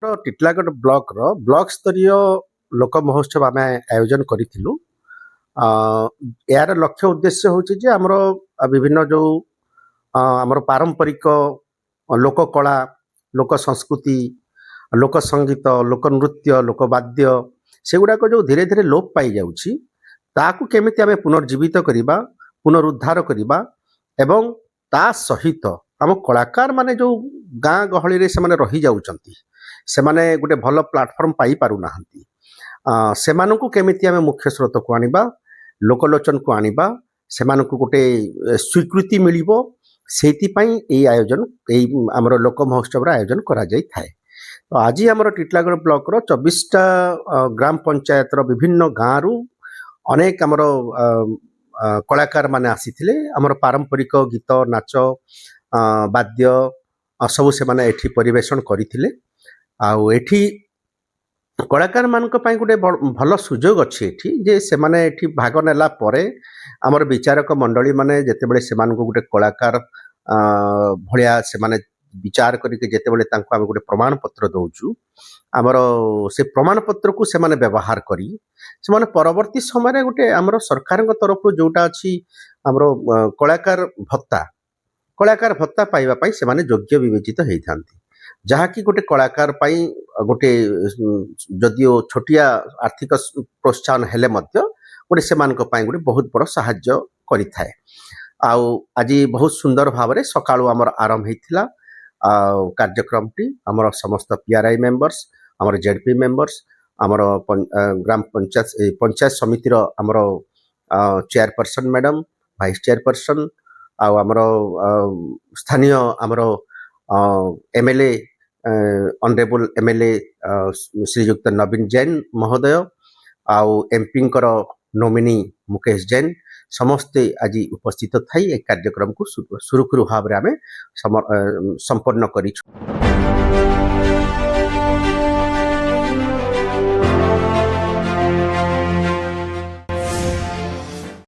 ଟିଟିଲାଗଡ଼ ବ୍ଲକର ବ୍ଲକ ସ୍ତରୀୟ ଲୋକ ମହୋତ୍ସବ ଆମେ ଆୟୋଜନ କରିଥିଲୁ। ଏହାର ଲକ୍ଷ୍ୟ ଉଦ୍ଦେଶ୍ୟ ହେଉଛି ଯେ ଆମର ବିଭିନ୍ନ ଯେଉଁ ଆମର ପାରମ୍ପରିକ ଲୋକ କଳା, ଲୋକ ସଂସ୍କୃତି, ଲୋକ ସଙ୍ଗୀତ, ଲୋକ ନୃତ୍ୟ, ଲୋକ ବାଦ୍ୟ ସେଗୁଡ଼ାକ ଯେଉଁ ଧୀରେ ଧୀରେ ଲୋପ ପାଇଯାଉଛି ତାକୁ କେମିତି ଆମେ ପୁନର୍ଜୀବିତ କରିବା, ପୁନରୁଦ୍ଧାର କରିବା ଏବଂ ତା ସହିତ ଆମ କଳାକାରମାନେ ଯେଉଁ ଗାଁ ଗହଳିରେ ସେମାନେ ରହିଯାଉଛନ୍ତି, ସେମାନେ ଗୋଟେ ଭଲ ପ୍ଲାଟଫର୍ମ ପାଇପାରୁନାହାନ୍ତି। ସେମାନଙ୍କୁ କେମିତି ଆମେ ମୁଖ୍ୟ ସ୍ରୋତକୁ ଆଣିବା, ଲୋକଲୋଚନକୁ ଆଣିବା, ସେମାନଙ୍କୁ ଗୋଟେ ସ୍ୱୀକୃତି ମିଳିବ, ସେଇଥିପାଇଁ ଏଇ ଆୟୋଜନ, ଏଇ ଆମର ଲୋକ ମହୋତ୍ସବର ଆୟୋଜନ କରାଯାଇଥାଏ। ତ ଆଜି ଆମର ଟିଟିଲାଗଡ଼ ବ୍ଲକର 24ଟା ଗ୍ରାମ ପଞ୍ଚାୟତର ବିଭିନ୍ନ ଗାଁରୁ ଅନେକ ଆମର କଳାକାରମାନେ ଆସିଥିଲେ। ଆମର ପାରମ୍ପରିକ ଗୀତ, ନାଚ, ବାଦ୍ୟ ସବୁ ସେମାନେ ଏଠି ପରିବେଷଣ କରିଥିଲେ। ଆଉ ଏଠି କଳାକାରମାନଙ୍କ ପାଇଁ ଗୋଟେ ଭଲ ସୁଯୋଗ ଅଛି ଏଠି ଯେ ସେମାନେ ଏଠି ଭାଗ ନେଲା ପରେ ଆମର ବିଚାରକ ମଣ୍ଡଳୀ ମାନେ ଯେତେବେଳେ ସେମାନଙ୍କୁ ଗୋଟେ କଳାକାର ଭଳିଆ ସେମାନେ ବିଚାର କରିକି ଯେତେବେଳେ ତାଙ୍କୁ ଆମେ ଗୋଟେ ପ୍ରମାଣପତ୍ର ଦେଉଛୁ, ଆମର ସେ ପ୍ରମାଣପତ୍ରକୁ ସେମାନେ ବ୍ୟବହାର କରି ସେମାନେ ପରବର୍ତ୍ତୀ ସମୟରେ ଗୋଟେ ଆମର ସରକାରଙ୍କ ତରଫରୁ ଯେଉଁଟା ଅଛି ଆମର କଳାକାର ଭତ୍ତା ପାଇବା ପାଇଁ ସେମାନେ ଯୋଗ୍ୟ ବିବେଚିତ ହେଇଥାନ୍ତି, ଯାହାକି ଗୋଟେ କଳାକାର ପାଇଁ ଗୋଟେ ଯଦିଓ ଛୋଟିଆ ଆର୍ଥିକ ପ୍ରୋତ୍ସାହନ ହେଲେ ମଧ୍ୟ ଗୋଟେ ସେମାନଙ୍କ ପାଇଁ ଗୋଟେ ବହୁତ ବଡ଼ ସାହାଯ୍ୟ କରିଥାଏ। ଆଉ ଆଜି ବହୁତ ସୁନ୍ଦର ଭାବରେ ସକାଳୁ ଆମର ଆରମ୍ଭ ହେଇଥିଲା ଆଉ କାର୍ଯ୍ୟକ୍ରମଟି। ଆମର ସମସ୍ତ PRI ମେମ୍ବର୍ସ, ଆମର ZP ମେମ୍ବର୍ସ, ଆମର ଗ୍ରାମ ପଞ୍ଚାୟତ ସମିତିର ଆମର ଚେୟାରପର୍ସନ ମ୍ୟାଡ଼ାମ୍, ଭାଇସ୍ ଚେୟାରପର୍ସନ, ଆଉ ଆମର ସ୍ଥାନୀୟ ଆମର MLA ଅନରେବୁଲ MLA ଶ୍ରୀଯୁକ୍ତ ନବୀନ ଜୈନ ମହୋଦୟ, ଆଉ MPଙ୍କର ନୋମିନି ମୁକେଶ ଜୈନ, ସମସ୍ତେ ଆଜି ଉପସ୍ଥିତ ଥାଇ ଏ କାର୍ଯ୍ୟକ୍ରମକୁ ସୁରୁଖୁରୁ ଭାବରେ ଆମେ ସମ୍ପନ୍ନ କରିଛୁ।